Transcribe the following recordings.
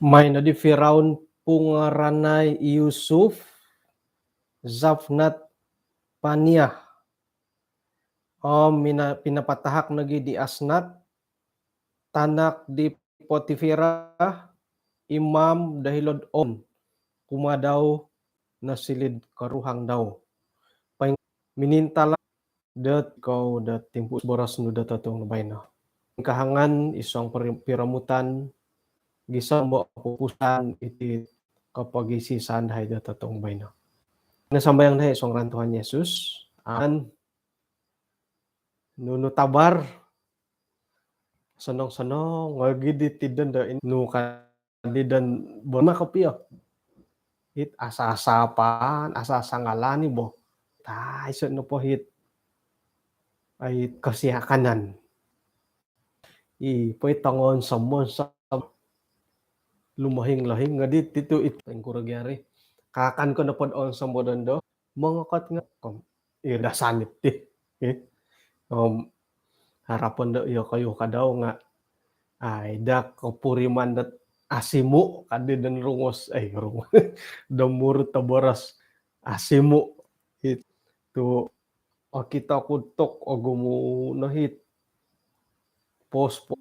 May na di Firaun pungaranay Yusuf Zafnat Paniah pinapatahak nagi di Asnat tanak di Potifera imam dahilod on kumadaw nasilid karuhang daw paing minintala dat kau dat timpus boras nu datatong bayna kahangan isang piramutan gisang mo pupusan iti kapagisi sanday datatong bayna nasambayang na isang rantuhan Yesus an nunutabar sanong-sanong ngagidi tidan da nu kadidan bona kapiyo hit asa-asapan asa-asangalani bo tay so no po hit ay kasihakanan po'y tangon samon sa lumahing-lahing nga dito ang kuragyari kakan ko na pod on sa modondo mga kat nga dasanit ti harapan da iyo kayo kadaw nga ay da kapuriman dat asimu kadi dan rungos rungos damur tabaras asimu itu kita kutok agumo nahit pospo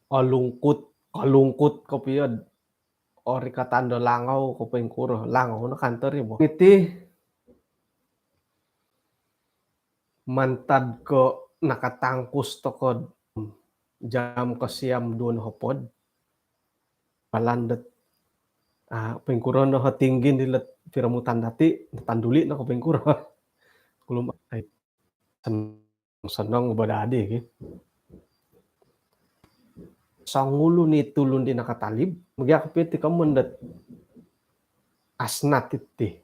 kalungkut kapiyad ori katando langaw kapeng kuro langaw na kantor mo iti mantad ko nakatangkus tokod jam kasiam doon hopod palandet pengkuro no hatinggin dilat piramutan dati tanduli na ko pengkuro kulum ay senang badadi sangulo ni tulun di nakatalib magyakapit ti kamundat asnat iti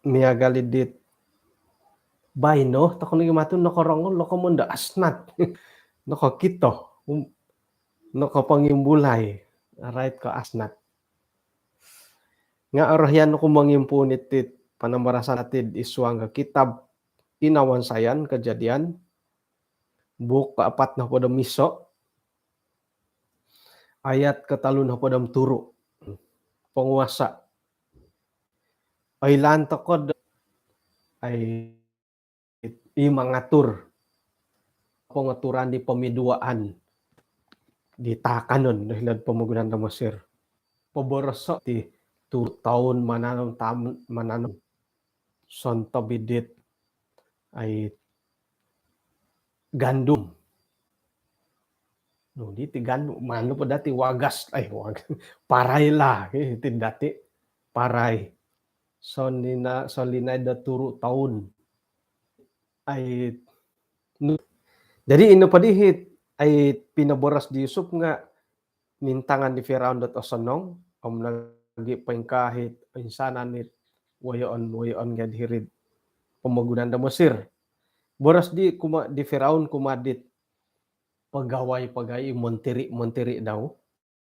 miagalidit bayno takon ni matun nakarangol nakamunda asnat nakakito nakapangimbulay right ka asnat nga arahyan ko mangimpunit tit panambarasan atid iswang kitab inawan sayan kejadian buk kaapat na podam miso ayat katalun na podam turo penguasa ay lantakod ay imangatur pengaturan di pemiduaan di takanon dahil pamagunan na Mesir paborso ti 2 taon mananong sonto bidit ay gandum no di ti gandum mano pa dati wagas paray la dati paray linay da turo taon ay jadi ino padihit ay pinaboras di Yusuf nga nintangan di Firaun dat osanong nagi pengkahit insanan nit wayon nga dihirid pamagunan da Mesir boras di Firaun kumadit pagay montiri daw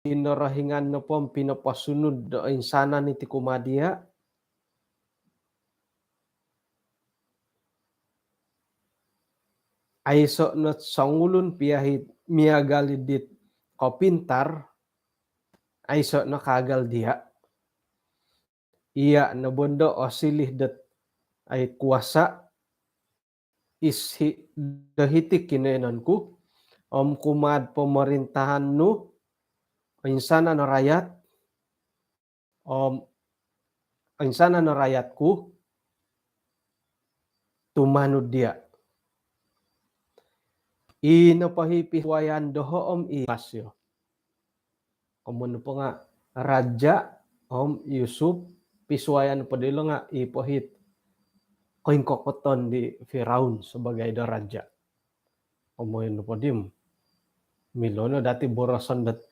inarahingan na po ang pinapasunod da insanan niti kumadiya ay so not sangulun piyahit miagalidit kapintar ay so nakagal dia iya nabondo o silih dat ay kuasa ishi dahitik kinenan ko kumad pemerintahan nu insana no rakyat insana no rakyatku tumanud dia inapahipiwayan doho ipasyo komun po nga raja Yusuf piswayan po dilo nga ipahit koin kokoton di Firaun sebagai raja komun po dim milono dati borosan dat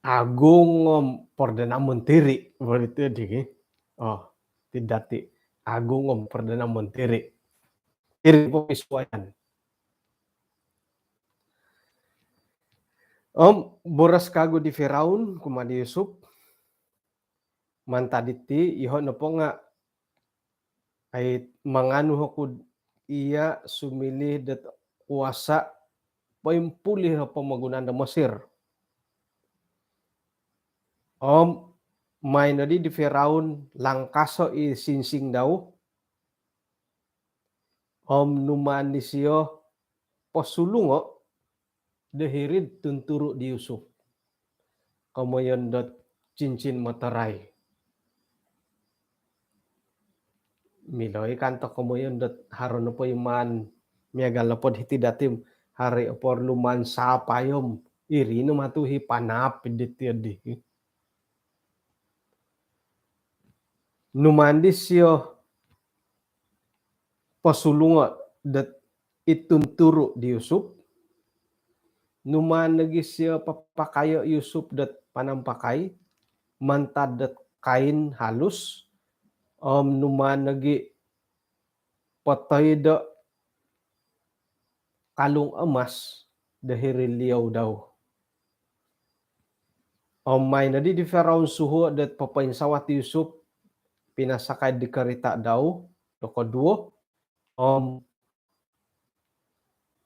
agung perdana menteri berarti di tidak ti agung perdana menteri iri po piswayan boras kago di Firaun kumadi Yusuf mantaditi iho no po nga ay manganu hokud iya sumilih dat kuasa paimpulih pamagunan da Mesir may na di Firaun langkaso sinsing daw numan ni siyo posulungo dehirid tunturu di Yusuf kamayon dot cincin materai miloy kanto kamayon dot haron po iman miagal pod hiti datim hari por luman sapayom iri no matuhi panap ditidi numandis siyo posulungo dat itunturu di Yusuf numan lagi siya papakayo Yusuf dat panampakai mantad dat kain halus numan lagi patay da kalung emas dahiri liyaw daw may na di Firaun suho dat papayinsawat Yusuf pinasakay di karita daw dokoduo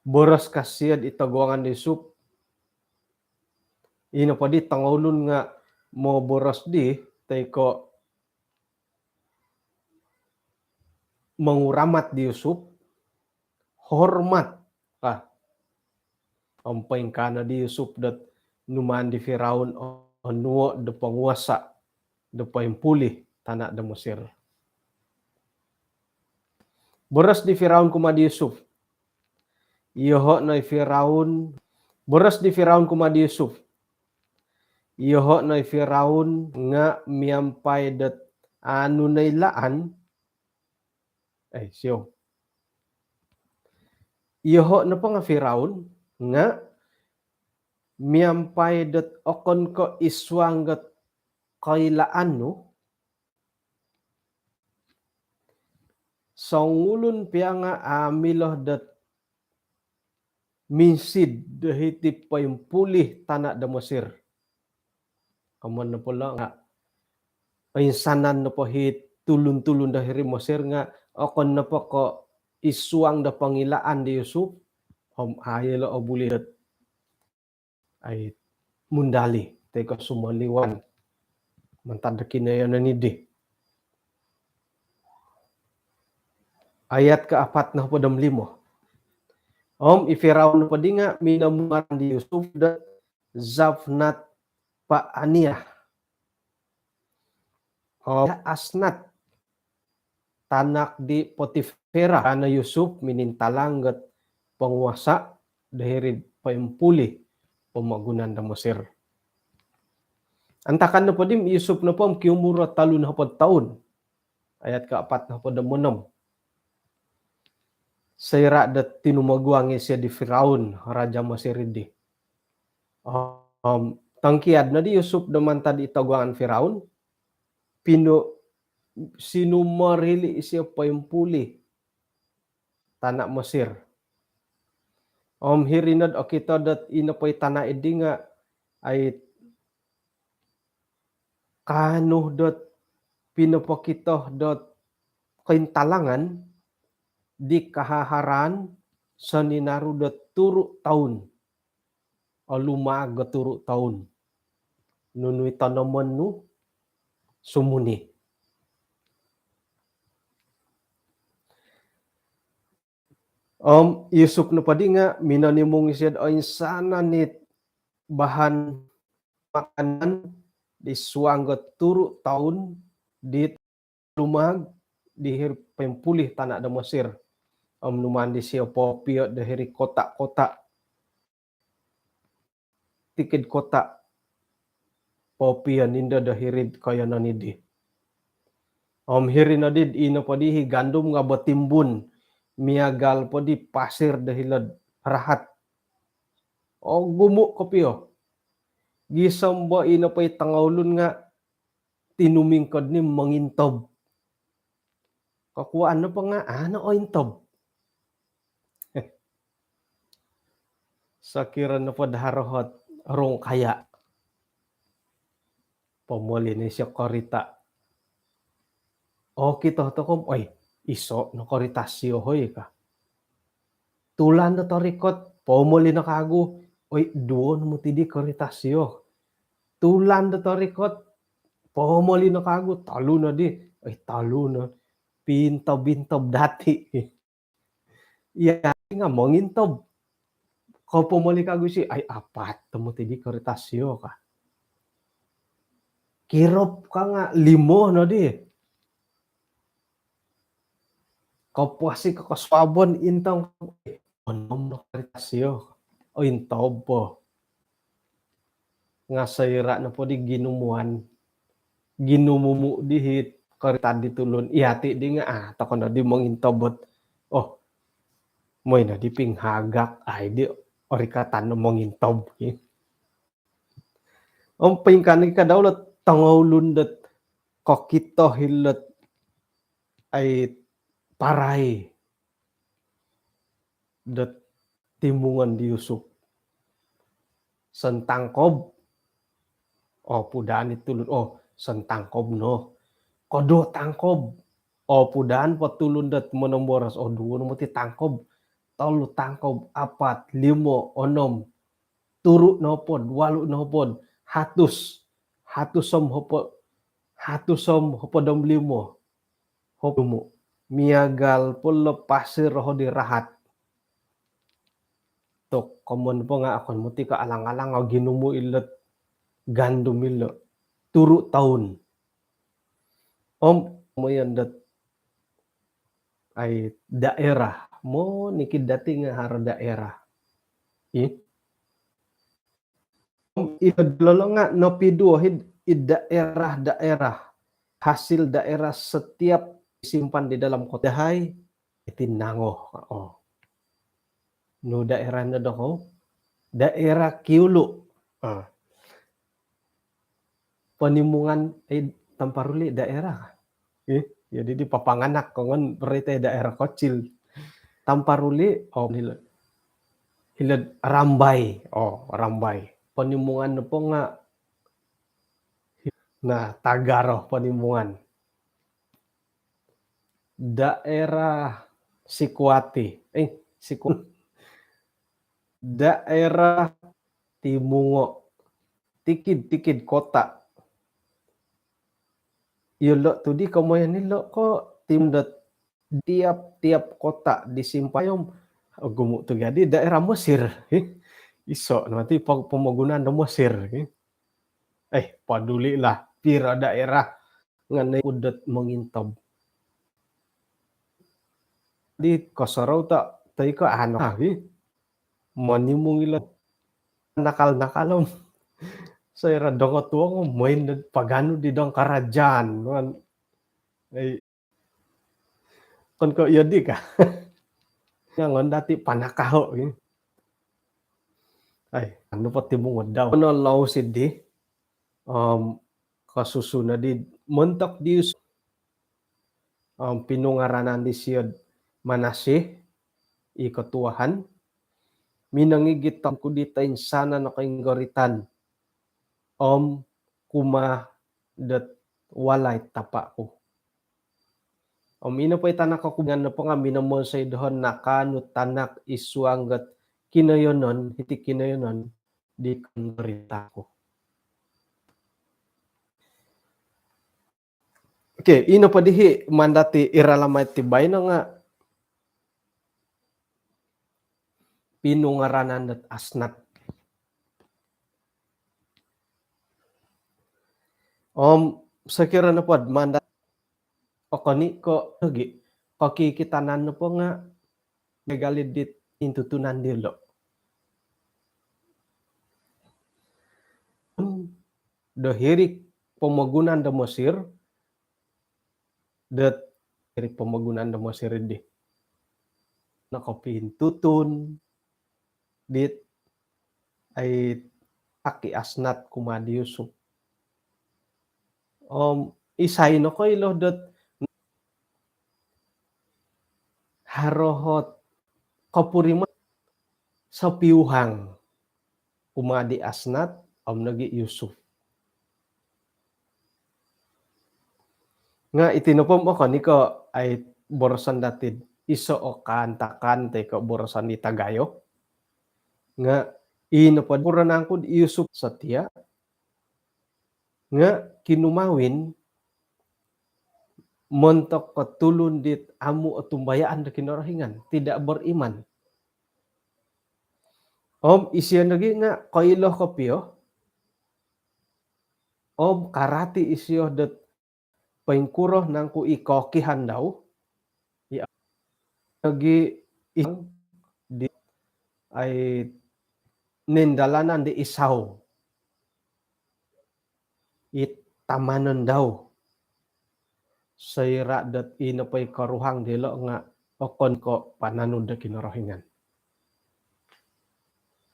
boras kasiyad itaguangan ni Yusuf ino pa di tangulun nga mo boras di tay ko manguramat di Yusuf hormat ampaing kana di Yusuf dat numan di Firaun nuo de penguasa de paimpulih tanah de Mesir boras di Firaun kumadi Yusuf iyoho na Firaun boras di Firaun kumadi Yusuf iyoho na Firaun nga miampay dat anu nailaan siyo iyoho na pa nga Firaun nga miampay dat okon ko iswanggat kailaan no sangulun piya nga amiloh dat minsid dahiti paimpulih tanah da Mesir kaman na pula nga insanan na po hit tulun-tulun dahiri Mesir nga okon na po ko isuang da pangilaan di Yusuf ayelo obuli dat ay mundali teko sumaliwan mantadakin na yan nanidi ayat ke-4 na po damlimo ifiraun pa di nga minamuran di Yusuf dat Zafnat Pa'aniyah asnat tanak di Potifera kana Yusuf minintalanger penguasa dahiri paimpuli pemagunan da Mesir antakan na po dim Yusuf na po kiumura talun na po taon ayat ke-4 na po damunom sayra dat tinumaguangi siya di Firaun raja Mesir di tangkiad na di Yusuf daman tadi itaguangan Firaun sinumarili siya paimpuli tanah Mesir hirinad o kita dat inapay tanah edi nga ay kanuh dat pinapakitoh dat kaintalangan di kahaharan sa ninaru dat turu taun o lumaga turu taun nunuy tanaman nu sumuni Yusuf no padi nga minanimong siya o insana ni bahan makanan di suanggot turu tahun di lumag di pempulih tanah da Mesir. Numan di siya popio dahiri kota-kota tikid kota popia ninda dahirid kaya nanidi. Hiri nadid ino padihi gandum nga batimbun miagal padi pasir dahilad rahat. Gumuk kopio. Gisamba ino pa'y tangawlun nga tinumingkod ni mangintob. Kakuan na pa nga, ano o intob? Sakira na pa daharohot rong kaya. Pamuli ni siya korita. Kita to kom, iso no koritasyo hoy ka. Tulan na torikot, pamuli na kago, doon mo tidi koritasyo. Tulan na torikot, pamuli na kago, talo na di. Talo na. Pintob-bintob dati. Iya nga mangintob. Kau pamuli kago si, apat tamo tidi koritasyo ka. Kirop ka nga, limo na di. Kau puasi ka kaswabon intang onom no koritasyo. Intob po. Nga sayra na po di ginumuan. Ginumumu dihit. Korita ditulun. Ihati di nga, takon na di mangintobot. Moy na di pinghagak. Di orikatan na mangintob. Pingkanig ka daw lat tangawlundat kokito hilat ay paray dat timungan di Yusuf. Sentangkob. Pudaan itulun. Sentangkob no. Kodo tangkob. Pudaan patulun dat monomboras. Duo no ti tangkob. Tolu tangkob. 4, 5, 6. Turu nopod. 8 nopod. Hatus som hopodom 5. Hopumo. Miagal polo pasir ho di rahat. Tok komon po nga akon muti ka alang-alang ginumo ilot gandum ilo. Turu tahun. Mo yandat ay daerah. Mo nikid dati nga haro daerah. Idlolo nga no piduhid daerah-daerah. Hasil daerah setiap disimpan di dalam kotahay itinango. No daerah na dako. Daerah Kiulu. Panimungan Tamparuli daerah. Jadi di papanganak kongon berita daerah kecil. Tamparuli hilad Rambay. Rambay. Panimungan na po nga na Tagaro panimungan. Daerah Sikwati. Daerah Timungo. Tikid kota. Yulo tudi kamoyan nilo ko timdat tiap kota disimpayom gumuk tu gadi daerah Mesir. Iso nanti pemagunaan Mesir. Paduli lah pira daerah nganai udat mengintob. Di kosarau tak tai ko ano manimung ila nakal-nakalom. Saya radong tuang main pagano di dong kerajaan kan. Kon ko yadi ka. Ngon dati panakaho ini. Ano pa timong daw. Ano law sidi kasusuna di mentok di pinungaranan di siyod Manasih iketuahan minangigit ko ditain sana na kainggoritan kuma dat walay tapa ko. Ino pa itanak ako nga na po nga minamon sa idhon nakano tanak isuanggat kinayonon hiti kinayonon di kainggorita ko. Ino pa dihi mandati iralamay tibay na nga pinungaranan dat asnat. Sekiranya pod mandat okoni ko lagi koki kitanan po nga megalidit intutunan dilo. Dohirik pemagunan da Mesir dat hirik pemagunan da Mesir di nakopin tutun dit ay aki asnat kumadi Yusuf. Isay no ko ilo dat harohot kapurimat sa piuhang kumadi asnat nagi Yusuf. Nga itinupom ako niko ay borosan datid iso o kantakan te ko borosan ni Tagayo. Nga inupod puranang ko Yusuf Satya nga kinumawin montok katulun dit amu atumbayaan da kinarahingan tidak beriman. Isiyan lagi nga kailoh kopyo karati isyo dat paingkuroh nang ku ikokihan daw lagi di ay nindalanan di isaw tamanan daw sayra dat inapay karuhang dilo nga okon ko pananud da kinarahingan.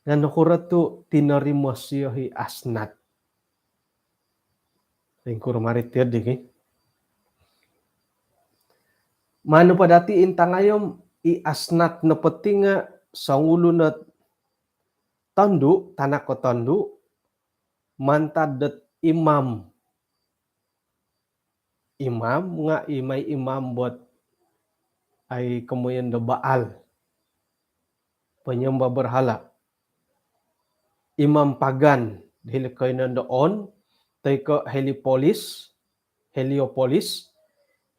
Nga nakurat to tinarimo siyo hi asnat. Tingkur marit di mano pa dati intangayom i asnat na pati nga sa ulo na tandu, tanak ko tandu, mantad dat imam. Imam nga imay imam bot ay kemudian da Baal. Penyembah berhala. Imam pagan dili koy nandoon tay ko Heliopolis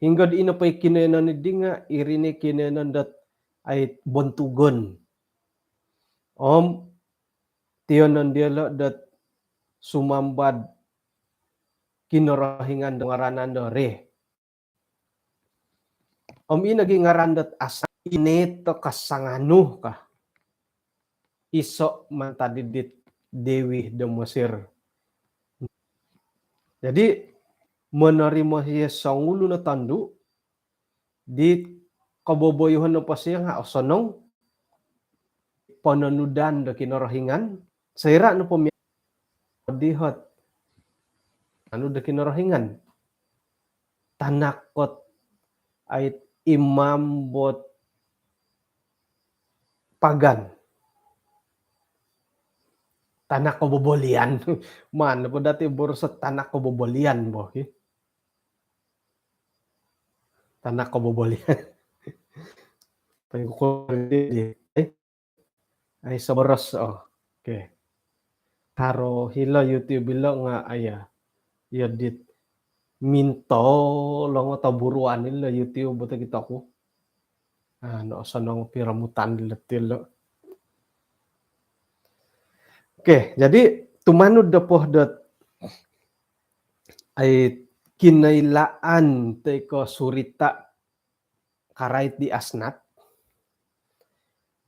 hingga di ina pay kinenan di nga irini kinenan dat ay bontugon. Tiyonon dialo dat sumambad kinarahingan ngaranan do re. Inagi ngaran dat asa ineto kasanganu ka. Iso mantadidit Dewi de Mesir. Jadi menerima siya sa ulo na tandu di kaboboyuhan na pa siya nga osonong pananudan da kinarahingan sayra no po dihot ano da kinarahingan tanakot ay imam bot pagan tanak kabobolian man po dati borosat tanak kabobolian bo tanak kabobolian ay sa boros okay karo hilo YouTube bilo nga aya yadit minto longo taburuan nila YouTube buta kita ko ano sanong piramutan nila tilo. Oke, jadi tumanud da poh dat ay kinailaan te ko surita karait di asnat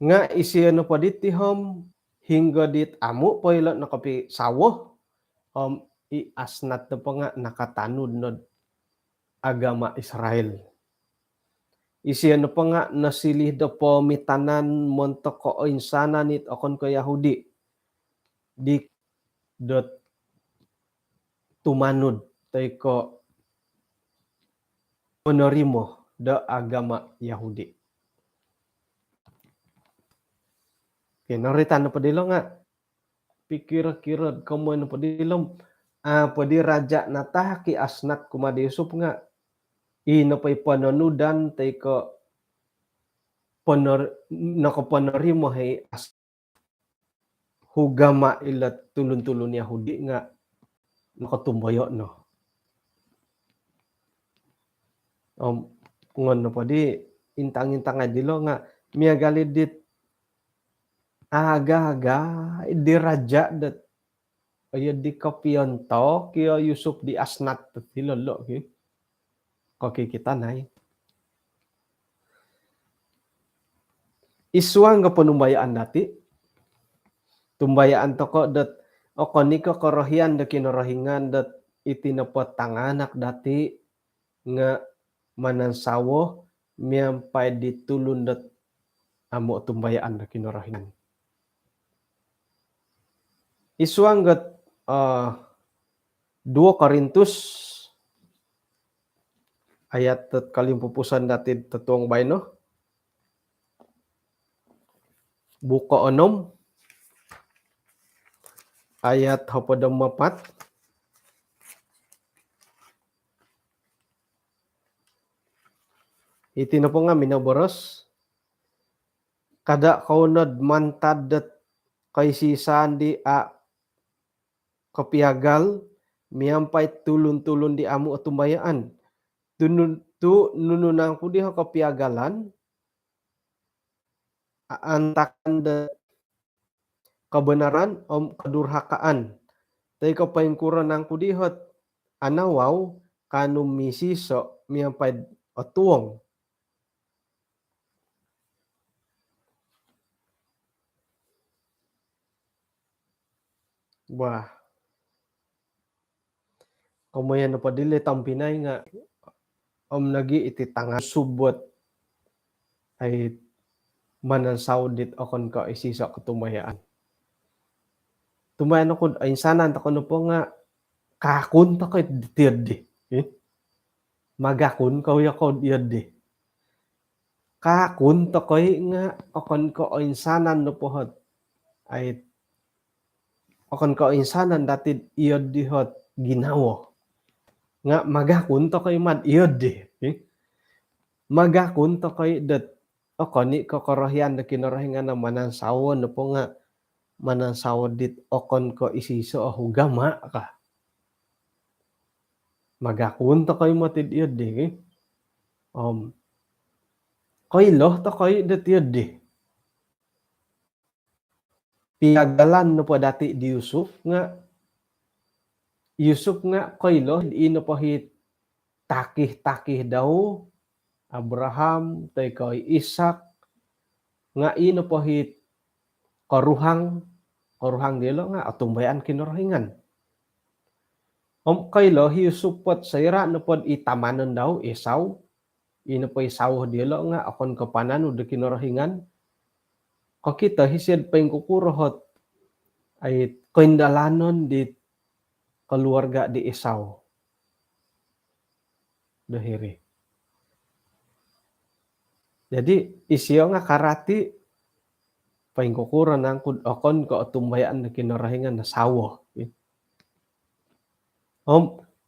nga isiya no po ditihom hingga dit amu po ilo na kapi sawo i asnat na po nga nakatanud no agama Israel. Isiya no po nga nasilih da po mitanan montok ko insana nit akon ko Yahudi di dot tumanud tay ko menerimo da agama Yahudi. Okay, naritan na padilo nga pikir-kirad kamo na padilom padi raja natahaki asnat kumadi Yusuf nga inapay pananudan tay ko nakapanerimo hay hugama ila tulun-tulun Yahudi nga nakatumbayo no. Ngon na padi intang-intang dilo nga miyagalid dit aga-aga diraja dat aya di kapionto kio Yusuf di asnat ti lolo ki koki kita nai isuang ga penumbayaan dati tumbayaan toko dat okoni ko korohian da kinorohingan dat itinepot tanganak dati nga manansawo miampai ditulun dat amo tumbayaan da kinorohingan isuang gat 2 Korintus ayat kalimpupusan dati tetuang baino buko 6 ayat 24 itino po nga minaboros kada kaunod mantadet kay sisan di a kapiagal miampai tulun-tulun di amu tumbayaan tu nununang ko diha kapiagalan antakan de kebenaran om kedurhakaan tay kapaingkuran nang kudihot anawaw kanum misiso miampai otuong wah kumayan na padili tampinay nga om nagi iti tangan subot ay manansawdit akon ka isisa katumbayaan tumayan ako ay sanan ta kuno po nga kakun ta kay ditirdi magakun kauya ko diirdi kakun ta kay nga akon ko insanan no pohot ay akon ko insanan dati iod dihot ginawo nga magakun to kay mad iod di magakun to kay dat okoni kokorohian da kinorohingan na manansawo no po nga manansawo dit okon ko isiso hugama ka magakun to kay matid iod di koy loh to kay dat iod di piagalan no po dati di Yusuf nga koy loh ino po hit takih-takih daw Abraham tay koy Ishak nga ino po hit koruhang dilo nga atumbayan kinorohingan kaylo Yusuf pot sayra no pod itamanon daw Esau ino po Esau dilo nga akon kapanan udah kinorohingan ko kita hisid pengkukurohot ay koindalanon di keluarga di Esau dahiri jadi isiyo nga karati pengkukuran nangkud okon ko tumbayaan na kinorohingan na sawo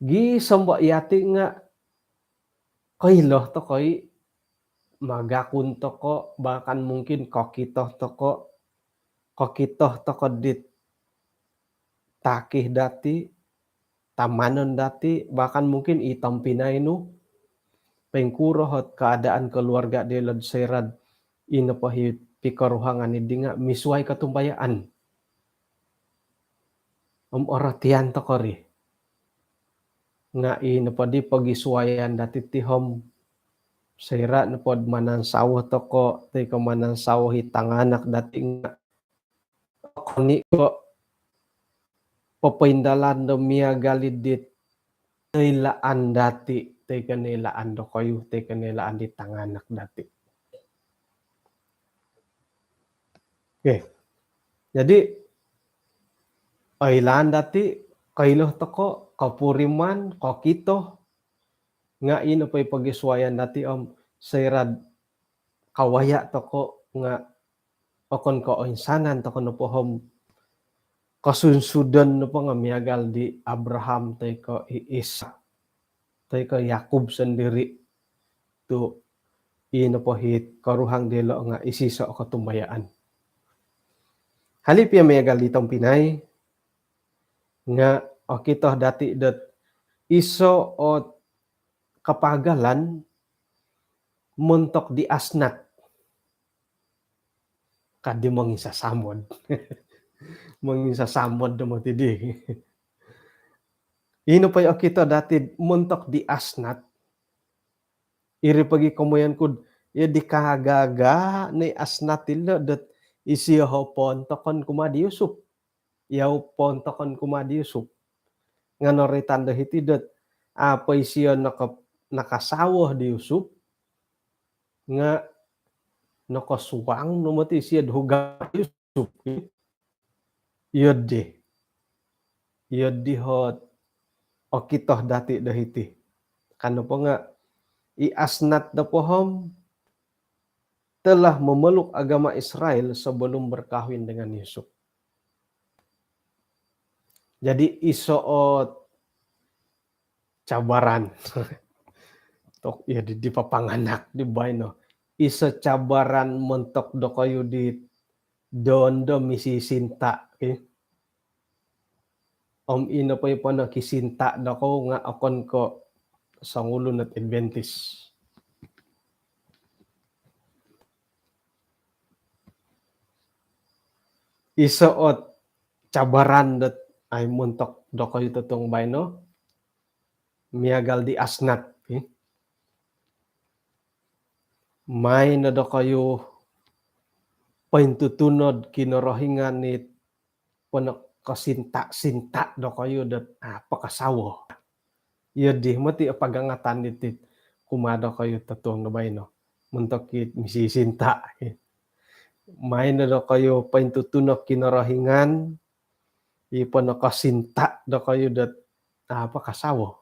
gi sombo yati nga kaylo to koy magakun toko bahkan mungkin kokitoh toko dit takih dati tamanon dati bahkan mungkin itam pinainu pengkurohot keadaan keluarga delod serad ino pahit pikaruhangan idi nga misuai katumbayaan oratian to kori nga ino padi pagisuayan dati tihom sera no pod manansawo toko tay ko manansawo hitanganak dati nga koni ko papaindalan do miagalidit taylaan dati tay kanilaan do kayo tay kanilaan di tanganak dati okay jadi ailan dati kaylo toko kapuriman kokito nga ino pay pagisuayan dati serad kawaya toko nga okon ko insanan toko no pohom kasunsudan no po nga miagal di Abraham tay ko Isa tay ko Yakub sendiri to ino po hit karuhang dilo nga isiso katumbayaan halip ya miagal ditong Pinay nga okito dati dat iso o kapagalan muntok di asnat kadi mangisasamod. Mangisasamod na mo tidi. Ino pa'y kita dati muntok di asnat, iri pagi komoyan kud ya di kagaga ni asnat tilo dat isiho pontokon kuma di Yusuf. Yaw pontokon kuma di Yusuf. Ngano ritanda hiti dat apa isiyo nakasawah di Yusuf nga nakasuwang no mati siya huga Yusuf. Yodi hot o kitoh dati dahiti. Kano po nga iasnat na pohom telah memeluk agama Israel sebelum berkahwin dengan Yusuf. Jadi isoot cabaran. Tok ya di papanganak di baino. Iso cabaran mentok dokoyu di dondo misi sinta. Om ino pa yung kisinta dako nga akon ko sangulon at Adventist. Isoot cabaran dat ay muntok dokoy totong baino. Miagal di asnat. May na dokoy paintutunod kinorohingan ni kasinta-sinta dokoy dat pakasawo. Yodi mati pagangatan itit kumado kayo totong na baino. Muntok kit misisinta. May na dokoy paintutunod kinorohingan ipon nakasinta dokoy dat pakasawo.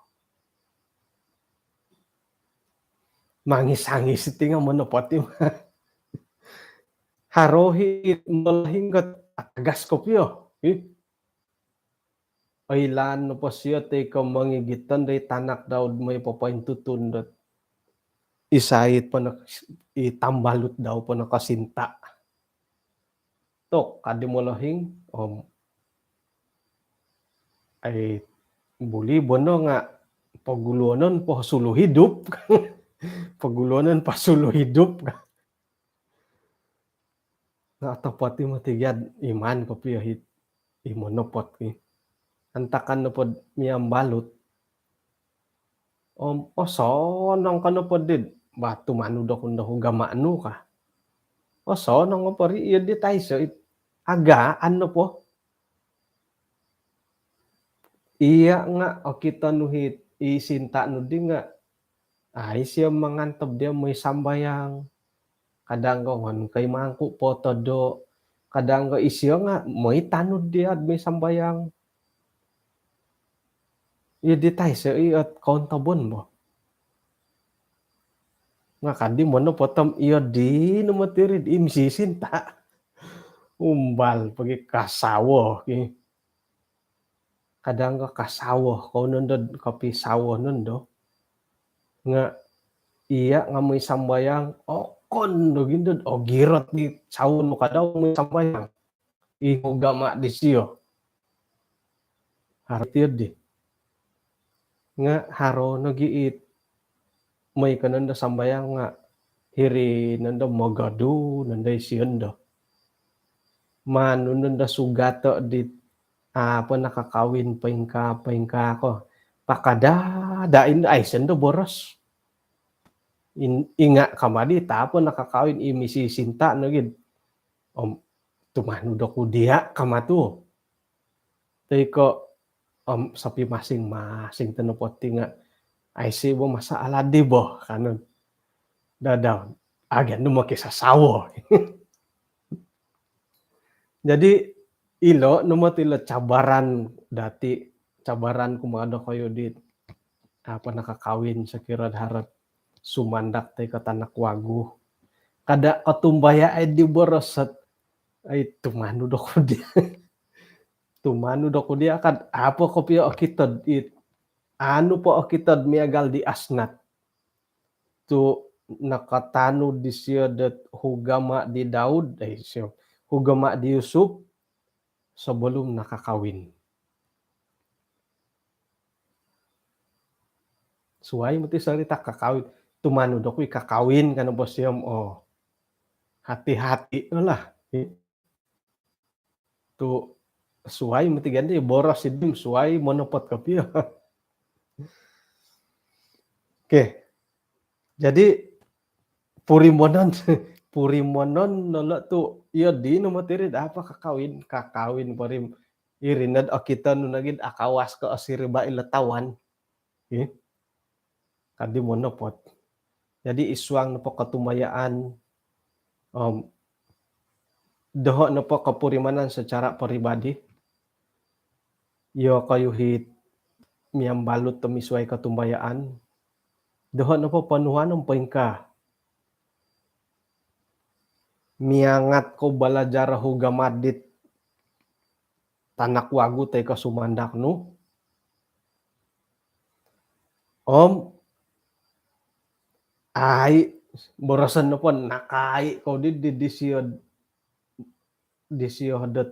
Mangis-angis iti nga manopati harohi malahinggot agas kopyo. Ailan no po siya te mangigitan day tanak daw may papaintutun dat isait pa itambalot daw pa nakasinta. Tok kadi malahing ay buli bono nga paguluanon po sulo hidup. Paguluanon pa sulo hidup. Natapati matigad iman ko piyahit imonopot antakan na po miyang balot. Sonang ka na po din. Bato manu da kung hugamaano ka. Sonang nga pari iya di tayo so agaan na po. Iya nga kita nuhit isinta no di nga ay siya mangantab dia may sambayang kadang ngon kay mangku poto do kadang isyo nga may tanod dia may sambayang iya di tayo so at kontabon mo nga kadi mo no potom iya di numatirid imsisinta umbal pagi kasawo kadang kasawo ko nundod kapi sawo nundo nga iya nga may sambayang kon do gindod girot ni sawon mo kadaw may sambayang ihugama di siyo hartiyo di nga haro nagiit may kananda sambayang nga hiri nanda magadu nanda isiyendo manununda sugato di nakakawin paingka ko pakada dain ay sendo boros inga kamadi tapon nakakawin imisi sinta no gid tumanu do ko dia kamatu tay ko sapi masing-masing tanopoti nga ay sibo masaala di bo kanon dadaw agan no makisasawo. Jadi ilo numatila cabaran dati cabaran kumado kayo di nakakawin sa kirad harap sumandak tay katanak wagu kada katumbaya ay di borosat ay tumanu do ko dia tumanu do ko dia kad apo ko pio kitod po kitod miagal di asnat tu nakatano di siya dat hugama di Daud ay siya hugama di Yusuf sebelum nakakawin. Suway mo ti salita kakawin. Tumano do ko'y kakawin ka na po siyam hati-hati lah. Tu suai matigan di boros sidim suai monopot kopi. Oke, jadi Purimonon Purimonon nolo tu iya di nu materi apa kakawin parim irinad kita nu nagid akawas ke asiriba ilatawan. Kadi monopot. Jadi isuang na po katumayaan doho na po kapurimanan secara pribadi. Yo kayuhit miyang balut temisuay katumbayaan. Doho na po panuhan ng paingka. Miangat ko balajar hugamadit tanak wagu tay kasumandak nu. Ay borosan na po nakai ko di disiyodet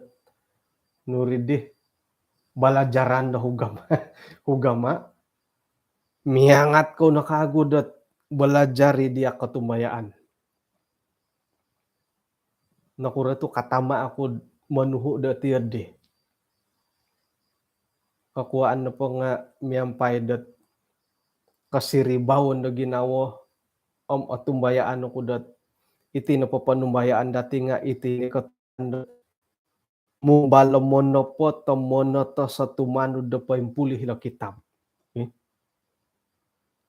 nuridih balajaran da hugama miangat ko nakagudet balajari dia katumbayaan. Nakura tu katama ako manuhu da tiade. Kakuaan na po nga miyampay dat kasiribawan na ginawa atumbayaan ako dat iti na po panumbayaan dati nga iti ni katanda mo balamono po tamono to sa tumano da paimpulih na kitab.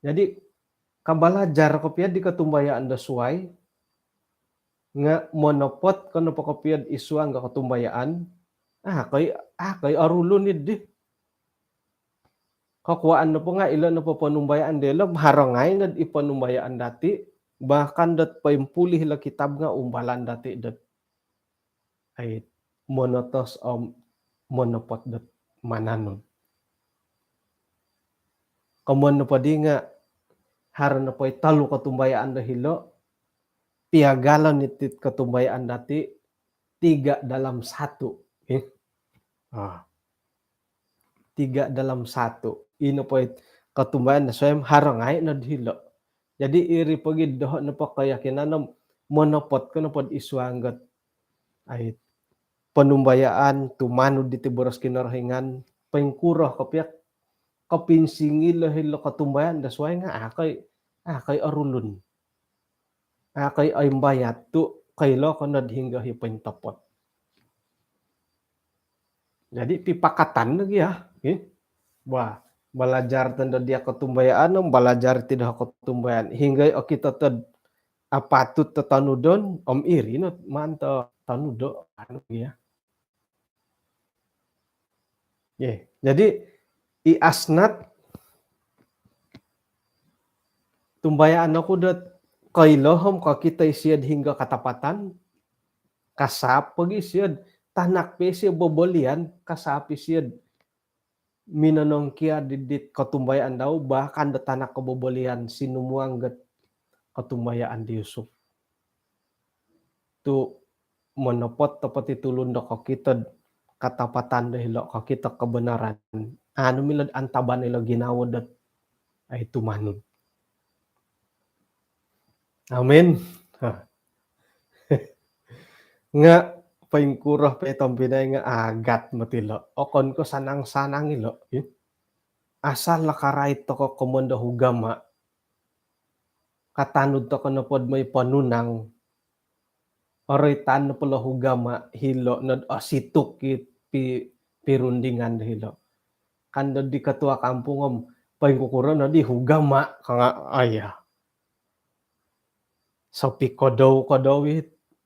Jadi kabalajar ko piad di katumbayaan da suway nga monopot kono po ko piad isuang ga katumbayaan kay arulunid di. Kakuaan na po nga ilan na po panumbayaan dela harangay na ipanumbayaan dati bahkan dat paimpulih la kitab nga umbalan dati dat ay monotos monopot dat mananon. Kamuan na pa di nga haran na po talo katumbayaan da hilo piagalan nitit katumbayaan dati 3 dalam 1. 3 dalam 1. Ino po katumbayan na soyam harangay na dihilo. Jadi iri pagid doho na po kayakinan monopot ko na po isuanggat ay panumbayaan tumano diti boros kinarahingan paingkurah kapiak kapinsingil hilo katumbayan da suay nga akay arulun. Akay ay bayat tu kaylo ko nadhingga hipaintapot. Jadi pipakatan lagi ya. Wah, belajar tanda dia katumbayaan, belajar tidak katumbayaan. Hingga kita patut tetanudon, iri no manta tanudo anu ya. Jadi iasnat tumbayaan aku dat kailohom ka kita isiad hingga katapatan kasap pagi siad tanak pesi bobolian kasapi siad minanong kia didit katumbayaan daw bahkan datanak kebobolian sinumuanggat katumbayaan di Yusuf. Tu monopot tepat itulun do kita katapatan dahilo kita kebenaran. Anu milad antaban ilo ginawa dat ay tumanun. Amin. Nga paingkurah pa itong pinay nga agat matilo. Okon ko sanang-sanang ilo. Asal lakarait to ko komanda hugama. Katanud to ko na pod may panunang. Oritan na pala hugama hilo na situk pirundingan hilo. Kanda di katua kampungom paingkukura na di hugama kanga ayah. So pikodaw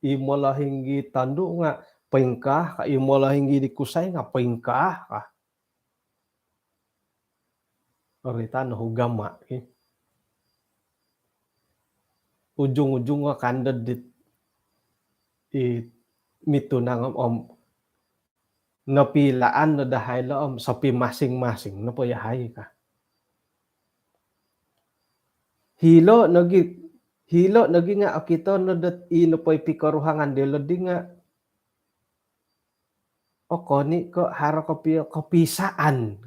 imola hinggi tandu nga paingkah ka imola hinggi dikusay nga paingkah ka. Oritan na hugama. Ujung-ujung nga kanda mitunang napilaan na dahil sapi masing-masing na po yahay ka. Hilo nagi nga akito na dat ino po pikaruhangan delo di nga okoni ko haro kapisaan.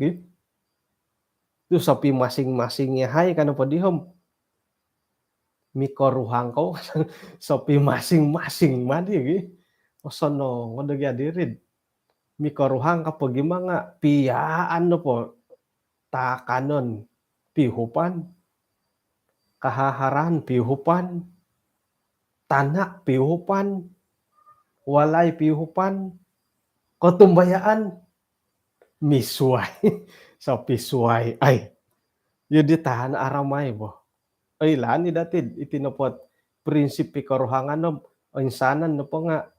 Tu sapi masing-masing yahay kana po dihom mikoruhang ko sapi masing-masing madi Osono ngono gyadirid mikaruhang kapag mga piyaan no po takanon pihupan, kahaharan pihupan, tanak pihupan, walay pihupan, katumbayaan misuway. So pisuway ay yu ditahan aramay boh. Ay lani datid itinapot prinsip pikaruhangan no insanan no po nga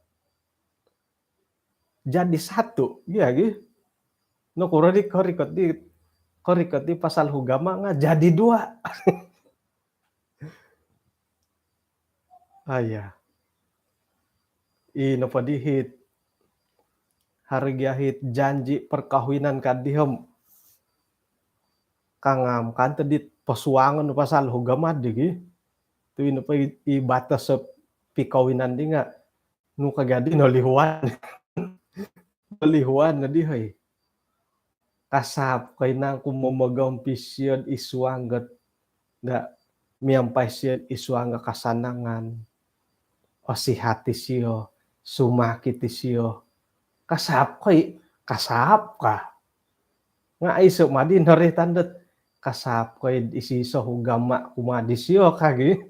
jadi satu gyagi no korikot di pasal hugama nga jadi dua. Aya ino padihit hargyahit janji perkawinan kadihom kangam kan tadit pasuangan no pasal hugama digi tu ino pa ibatas sa pikawinan di nga no kagadi no lihuan. Lihuan na dihay. Kasap kay na kumamagam pisyon iswanggat nga miyampay siya iswanga kasanangan o si hati siyo sumaki ti siyo kasap ka nga ay so madin hori tandet kasap kay isiso hugama kumadi siyo kagi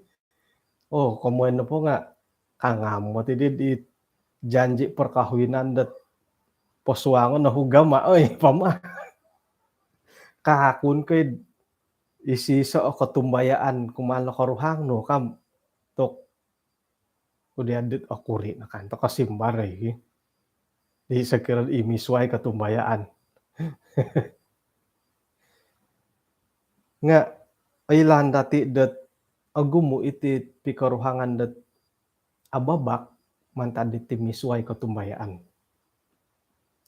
kumain na po nga kangam mo ti di janji perkawinan dat poswangon na hugama pama kahakun kay isiso o katumbayaan kumalo karuhang no kam tok udiadit akuri na kanto kasimbaray di sakiran imisway katumbayaan. Nga aylan dati dat agumo iti pikaruhangan dat ababak mantad iti misway katumbayaan.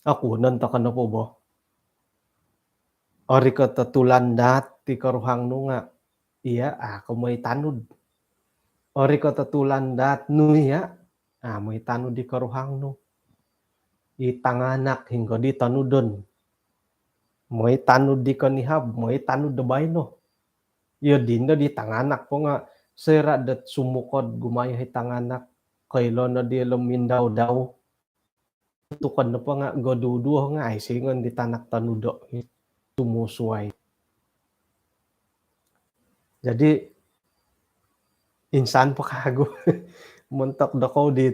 Ako nanta ka na po bo? Ori ka tatulandat ti karuhang no nga iya may tanud. Ori ka tatulandat no iya may tanud di karuhang no. Itanganak hingga di tanudon. May tanud di kanihab, may tanud dabay no. Iyo din na di tanganak po nga sera dat sumukod gumaya hitanganak kaylo na di lumindaw daw. Tukod na po nga goduduho nga ay singon di tanak tanudo tumusuway. Jadi insan pa kago muntak dako di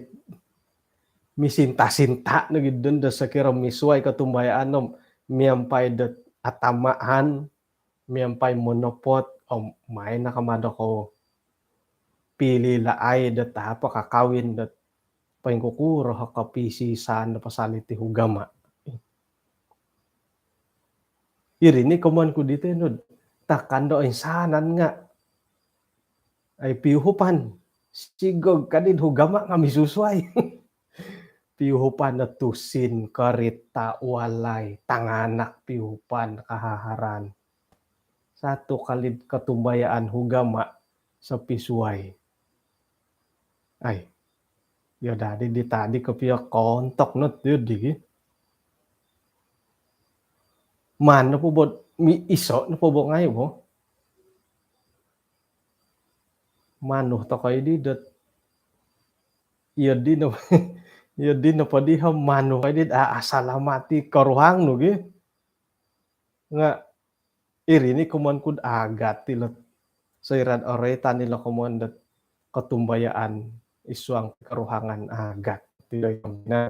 misinta-sinta na gid dun da sakira misuway katumbayaan no miyampay dat atamaan miyampay monopot o may nakamada ko pili laay dat apa kakawin dat paingkukuro hakapisi saan na pasaliti hugama. Irini kuman ko dito no takando insanan nga ay piuhupan sigog kadid hugama nga misusway. Piuhupan na tusin karita walay tanganak piuhupan kahaharan. Satu kalid katumbayaan hugama sa pisuway. Ay yo dadi di tadi kapiya kontok not yun digi. Man na po bo mi iso na po bo ngayon mo. Mano to kayo di dat iya di na iya di na padiham mano kayo di asalamati karuhang no gi. Nga irini kuman kud agat tilot sa irad oreta nila kuman dat katumbayaan iswang karuhangan agat. Tiyo na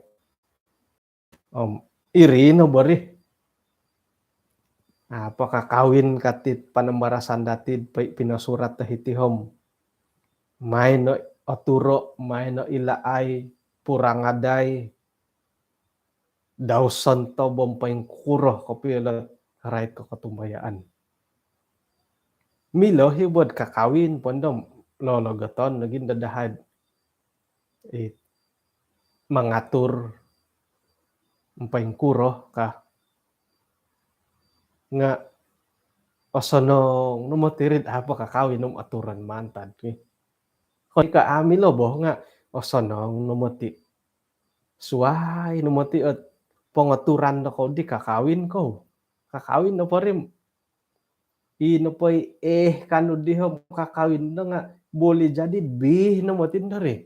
iri no bari pakakawin katit panembarasan datid pinasurat tahitihom may no aturo may no ilaay purangaday daw santo bompayng kuro kapila right ko katumbayaan milo hibod kakawin pondom lolo gaton naging dadahad mangatur bompayng kuro ka nga osonong numatirid apa kakawin nung aturan mantad koy ka amilo bo nga osonong numati suway numati at pangaturan na ko di kakawin na pa rin ino pa'y kano di ho kakawin na nga boleh jadi bih numatin na rin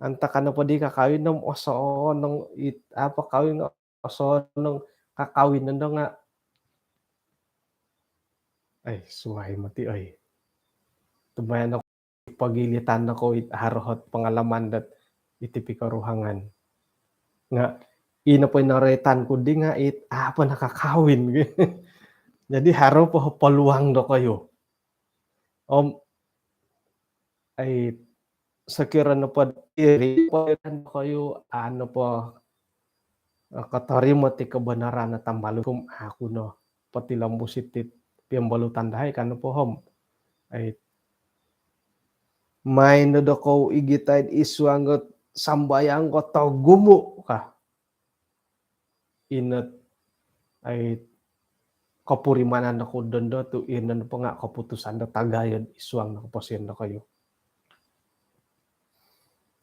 anta kana padi kakawin osonong apa kawin osonong kakawinan daw nga ay suway mati ay. Tumbayan ako pagilitan ako harohot pangalaman dat iti pikaruhangan. Nga inapoy naretan ko di nga apa nakakawin. Jadi haro po paluang do kayo. Ay sekira na pod iri po kayo ano po katarimo ti kebenaran na tambalukum aku no pati lambusitit piambalutan dahay kano po hom ay may no do ko igitay iswangot sambayang ko to gumo ka inat ay kapurimanan ako dondo to inan po nga kaputusan da tagayon iswang na kaposyen na kayo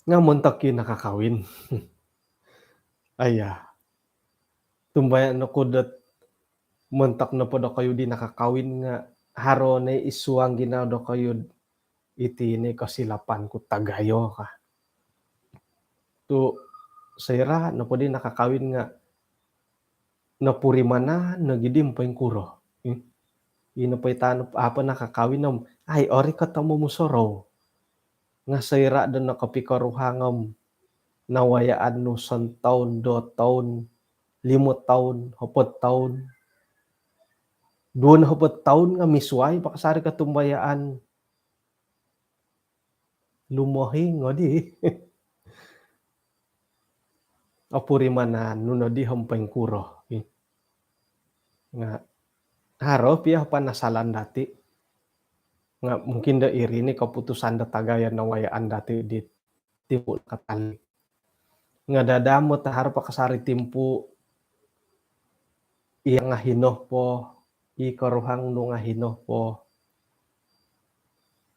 nga muntak yun nakakawin aya tumbayan ako dat muntak na po daw kayo di nakakawin nga haro na iswang ginaw daw kayo iti ni kasilapan ko tagayo ka. To sayra na po di nakakawin nga napurimana nagidim pa yung kuro. Ino pa itano apa nakakawin nam ay ori ka tamo musoro. Nga sayra dan nakapikaruhangam nawayaan no 1 taon, 2 taon, 5 taon, 4 taon. 2 na 4 taon nga misway pakasari ka tumbayaan. Lumohing o di. Apurimanan no di hampeng kuro. Nga haro piya panasalan dati. Nga mungkin da iri ni kaputusan da tagayan nawayaan dati di timpu katali. Nga dadamo tahar pakasari timpu iya nga hinoh po ikaruhang no nga hinoh po.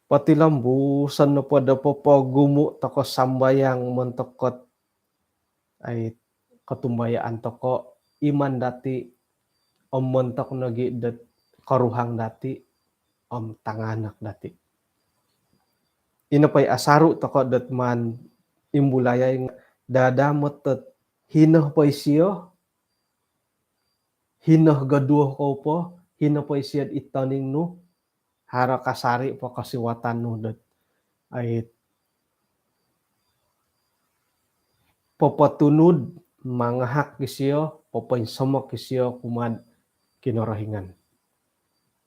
Pati lambusan no po da po gumu toko sambayang mentokot ay katumbayaan toko iman dati mentok nagi dat karuhang dati tanganak dati. Ino pay asaru toko dat man imbulayay dadamot tet hinoh pay siyo hinoh gaduh ko po hinoh pay siyad itaning no hara kasari po kasiwatan no dat ay papatunod mangahak kisiyo papainsamok kisiyo kumad kinorahingan.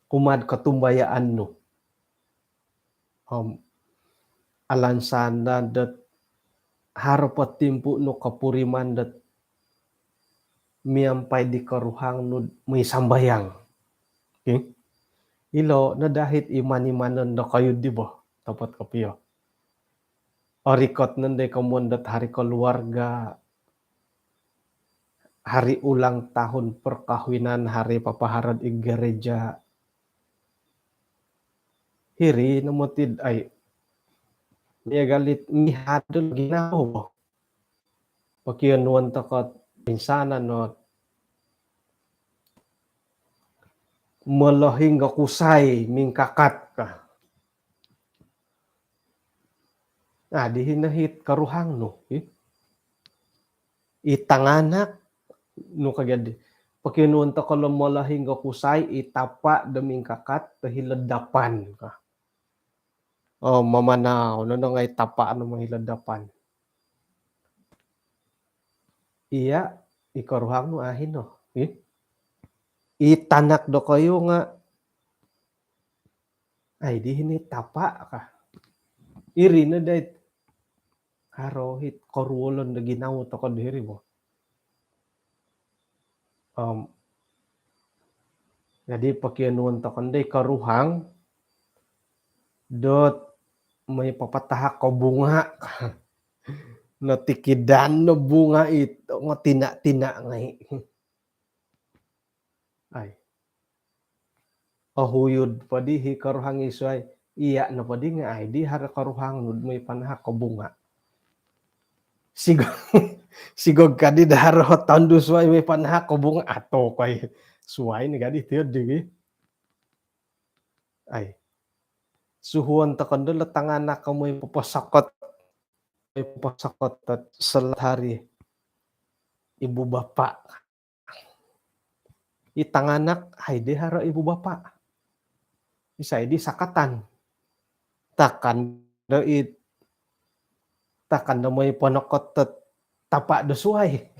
Kumad katumbayaan no. Alansana dat harapat timpu no kapuriman dat miampay di karuhang no may sambayang. Okay? Ilo na dahit iman-imanan na kayo di ba? Tapat kapiyo. Orikot nanday kamundat hari keluarga, hari ulang tahun perkawinan, hari papaharad ig gereja. Hiri namutid ay niya galit mihadol ginaw. Pakiyanuan takot pinsanan no malahing kusay mingkakat ka. Di hinahit karuhang no. Itanganak no kagad pakiyanuan takot malahing kusay itapa daming kakat tahiladapan ka. Mamanaw no nga itapa ano mahiladapan. Iya ikaruhang no ahin no. Itanak do kayo nga ay di hini tapa ka. Iri na dahit harohit korulon na ginawa to ko diri mo. Jadi pakianuan to kanday karuhang dot may papatahak ko bunga natikidan no bunga ito nga tina-tina ngay. Ay. Ahuyod padi hi karuhang isway iya na padi nga ay di har karuhang nud may panahak ko bunga. Sigog kadi dahar taon dusway may panahak ko bunga ato kay suway ni gadi tiod digi. Ay. Suhuan ta kando latanganak ka mo'y papasakot pasakotat selat hari ibu bapak. Itanganak hayde hara ibu bapak. Isay di sakatan. Takkan may panakotat tapa desuay.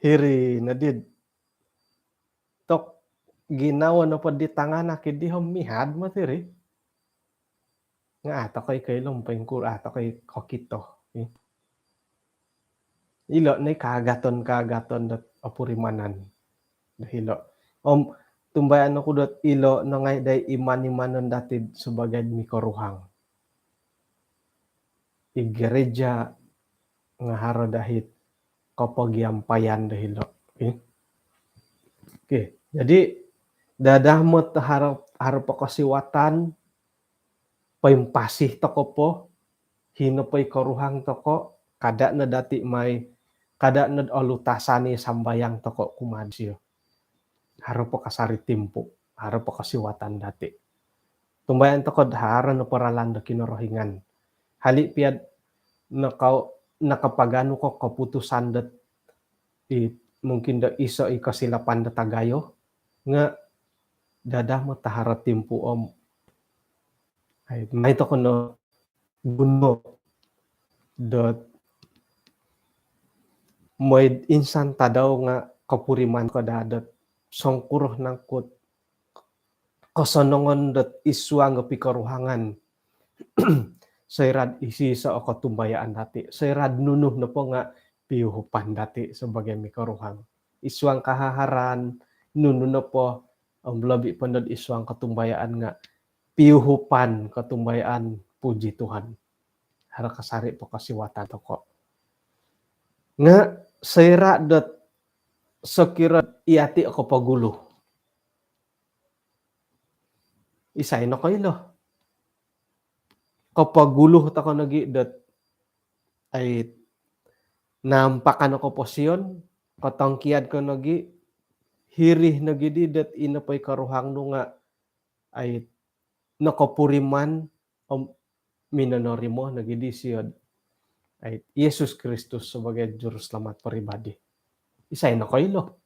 Hiri na did. Tok ginawa na pa di tanganak di humihad matiri. Nga ata kay kailom pengkur ata kay kokito. Ilo na kagaton dat apurimanan. Dahilo. Tumbayan ako dat ilo na ngay day iman-imanon datid sebagai mikoruhang. Gereja nga haro dahit kapagiampayan dahilo. Oke, jadi dadah mo harap pakasiwatan paimpasih toko po hino pay karuhang toko kada na dati may kada na alutasani sambayang toko kumadsyo. Harap pakasari timpo, harap pakasiwatan dati. Tumbayan toko hara na paralan da kinorohingan. Hali piad nakapagano ko kaputusan dat mungkin da iso ikasilapan da tagayo nga dadah mo tahara timpo ay may to kono guno dot moy insan tadaw nga kapuriman ko dadat songkuroh nangkot kosonongon dot iswa nga pikaruhangan sayrad isi sa katumbayaan dati. Sayrad nunuh na po nga piyuhupan dati sebagai mikaruhang. Iswang kahaharan, nunuh na po ang labi pandod iswang katumbayaan nga piyuhupan katumbayaan puji Tuhan. Hara kasari po kasiwatan toko. Nga sayra dot sakirat iati ako pagulo. Isay na kayo kapaguluh ta ko nagi dat ay nampakan ako posyon katangkiad ko nagi hirih nagi di dat inapay karuhang no nga ay nakapuriman minanori mo nagi di siyod ay Yesus Kristus sebagai juru selamat pribadi. Isay na kayo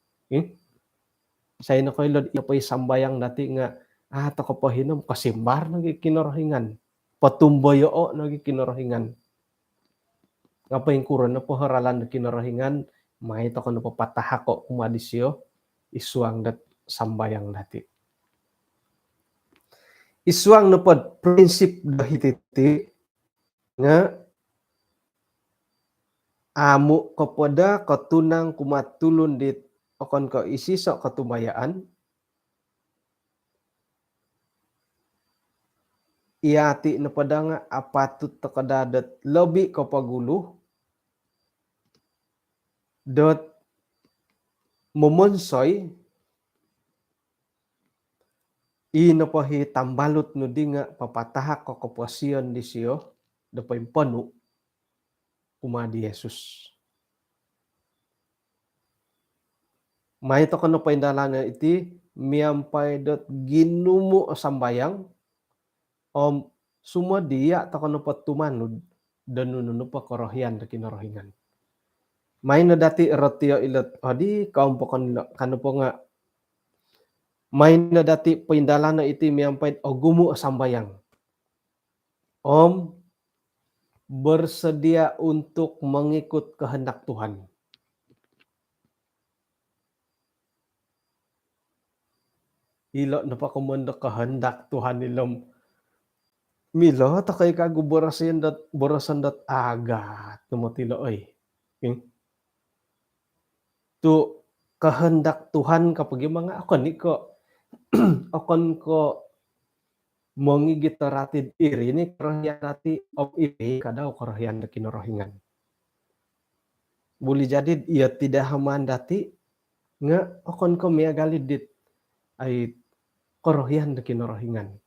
Isay na kayo inapay sambayang dati nga ta ko pahinom kasimbar nagi kinorohingan. Patumboyo nagi kinorohingan. Ngapain kuran na po haralan na kinorohingan, mahita ko na po patahako kumadisyo, isuang dat sambayang dati. Isuang na po prinsip dahititi nga amo kapada katunang kumatulon dit okon ko isiso katubayaan iati na pada nga apatut takadadat lobi kapagulo dot momonsoy inapahi tambalot no di nga papatahak ko kapasyon di siyo dapay panu kumadi Yesus. May to kono paindalana iti miampay dot ginumo sambayang sumadiya ta kono patumanod danuno pa korohyan da kinorohingan. May na dati rotio ilot adi kaum pokon kano po nga may na dati paindalana iti miampay gumu sambayang. Bersedia untuk mengikut kehendak Tuhan. Ilo na pa kumanda kehendak Tuhan ilom milo ta kay kagu berasan dat agat tumatilo ay. Tu kehendak Tuhan kapag mga akon ko mongigit ratid iri ni karahian dati of iri kadaw karahian da kinorohingan. Boleh jadi ia tidak haman dati nga akon ko miagalid dit ay karahian da kinorohingan.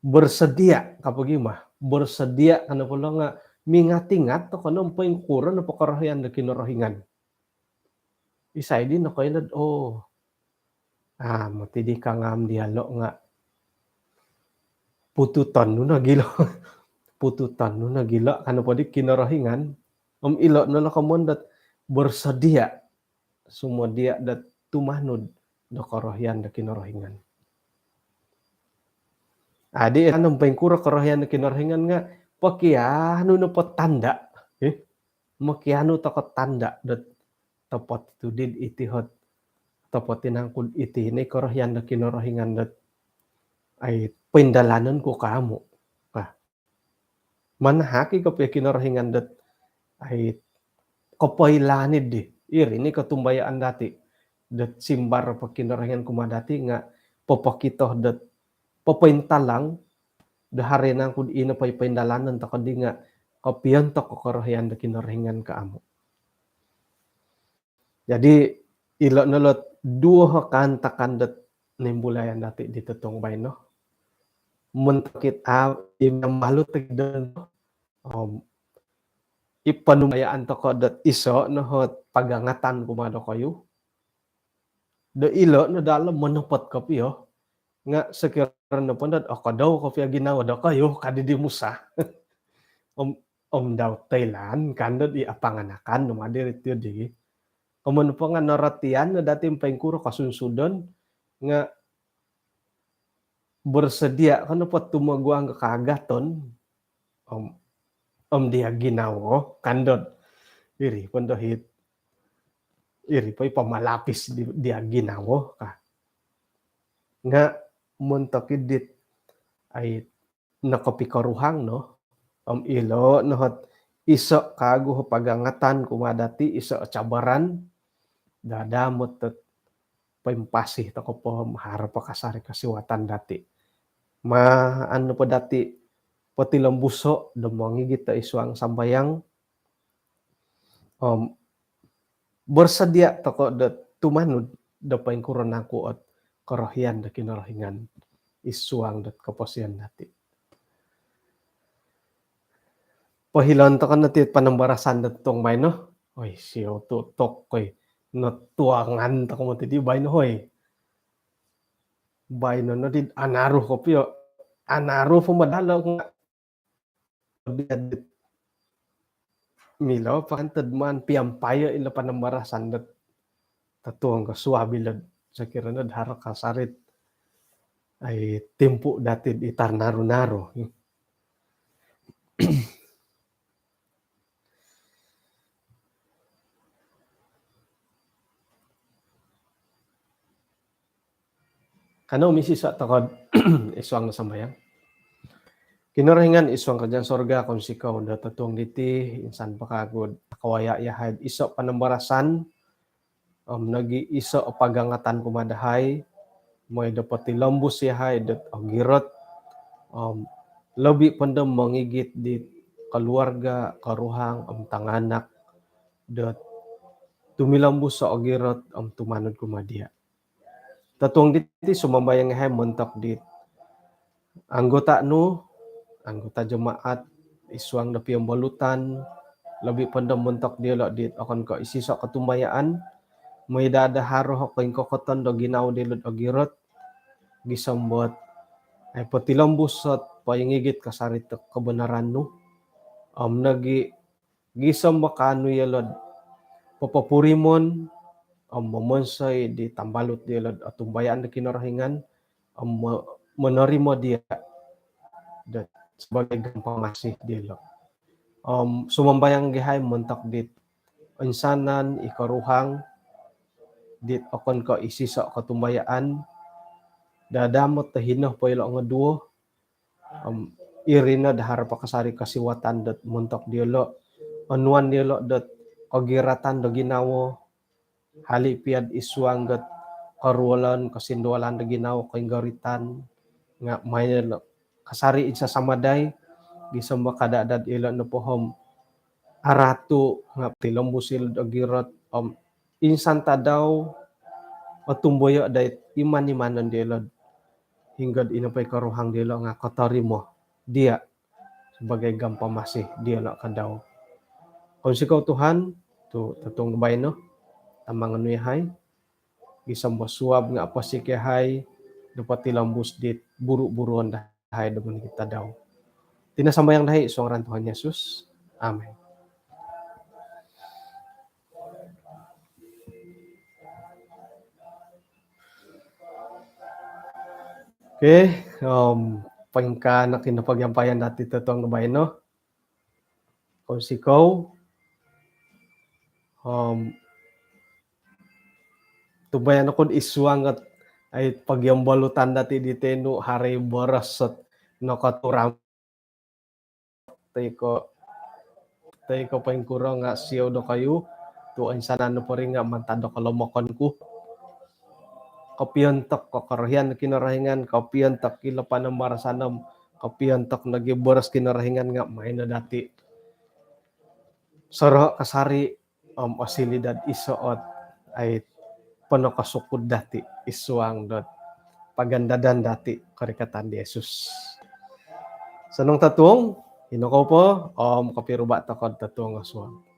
Bersedia kapag bersedia kana pala nga mingatingat to kanang paingkuran na pakarahian da kinorohingan. Isay din na kayo matidi ka ngam dialog nga pututan no nagilo pututan nu nagila kana padi kinarahingan ilo na lakamondat bersedia semua dia dat tumahnud da korohyan da kinarahingan. Adi anong pengkura korohyan da kinarahingan nga pakiano na patanda makiano taka tanda dat tapat itu did itihot tapat tinangkul iti ni korohyan da kinarahingan dat ay pendalanan ko kamo. Manahaki ka kinarahingan dat ay kapailanid di. Iri ni katumbayaan dati. Dat simbar pa kinarahingan kumadati nga papakitoh dat papaintalang dahari na kud ina pay pendalanan ta kadi nga kapiyanto ko karahian da kinarahingan kaamo. Jadi ilo nalot duha kanta kandat nimbulayan dati dito tong bayno. Muntakit imang malut tigdan ipanumayaan to ko dat iso no hot pagangatan kumado kayo. Da ilo na dalam menepot kapiyo nga sekiranya pandat daw kapya ginawa da kayo kadidi musa. Daw Thailand kandat apanganakan numadir itu di. Kamun pa nga naratian na dati pengkuro kasunsudon nga bersedia kana pa tumaguang kakagaton dia ginawa kandot iri pandahit iri pay pamalapis dia ginawa ka nga muntakid dit ay nakapikaruhang no ilo nohot iso kago pagangatan kumadati iso cabaran dadamot tet pempasih ta ko po harap kasari kasiwatan dati ano pa dati patilang buso dumangigit ta isuang sambayang bersedia ta ko da tumanud da pengkuron ako at karahian da kinarahingan isuang dat kapasian dati. Pahilan ta kan nati panambarasan dat tong bay no. Oy siyo tutok koy natuangan ta ko ti bay no hoy. Bay no di anaruh ko piyo. Anaruh pumadalaw nga Milo pakantad man piampaya ila panambarasan dat tatuang kasuabilad sa kiranad harak kasarit ay tempo dati itar naro-naro. Kano misi sa takod isuang nasambayang. Kinarahingan isuang kadyang sorga kung sikaw da tatuang diti insan pakagod kawaya yahay iso panambarasan nagi iso pagangatan kumadahay may dapat tilambus yahay dat agirot labi pandam mangigit di keluarga karuhang tanganak dat tumilambus sa agirot tumanod kumadia. Tatuang diti sumambayang yahay montak dit anggota jemaat isuang na piyambalutan labi pandam montak dia dit akan ka isisa katumbayaan may dadaharo hakoy kokoton do ginaw dilod agirot gisambot ay patilambus at payingigit kasarit kebenaran no nagi gisam makano yalod papapurimon mamonsay di tambalot dilod atumbayaan na kinarahingan menerima dia dat sebagai gampang masih dilo. Sumambayang gihay montak dit insanan ikaruhang dit akon ka isisa katumbayaan dadamot tahinoh po ilo nga duo irina dahar pa kasari kasiwatan dat montak dilo anuan dilo dat kagiratan do ginawo halipiad isuang gat karualan kasindualan do ginawo kainggaritan nga may kasari isa samaday gisamba kadadad ilo no pohom aratu nga tilambusil agirot insan ta daw matumboyo dayt iman-imanan dilo hinggad inapay karuhang dilo nga katarimo dia sebagai gampang masih dilo kadaw. Kung sikaw Tuhan to tatong bay no tamang ano yahay gisamba suab nga apasik yahay dapat tilambus dit buru-buruan dahay daman kita daw. Tinasambayang dahi so ngaran Tuhan Yesus. Amen. Okay, pangka na kinapagyampayan dati totoong bayan, no? Kung sikaw, tubayan ako iswang at ay pagyambalutan dati di teno hari boras at nakaturam tayo ko pa yung kurang nga siyaw do kayo tuan sana no pa rin nga mantado kalamakon ko kapiyantak kakarahian kinarahingan kapiyantak kila pa ng marasanam kapiyantak nagiboras kinarahingan nga may na dati sara kasari asilidad isoot ay panakasukod dati iswang dot pagandadan dati karikatan di Jesus. Sanong tatuong, inuko po, kapiruba takod tatuong aswang.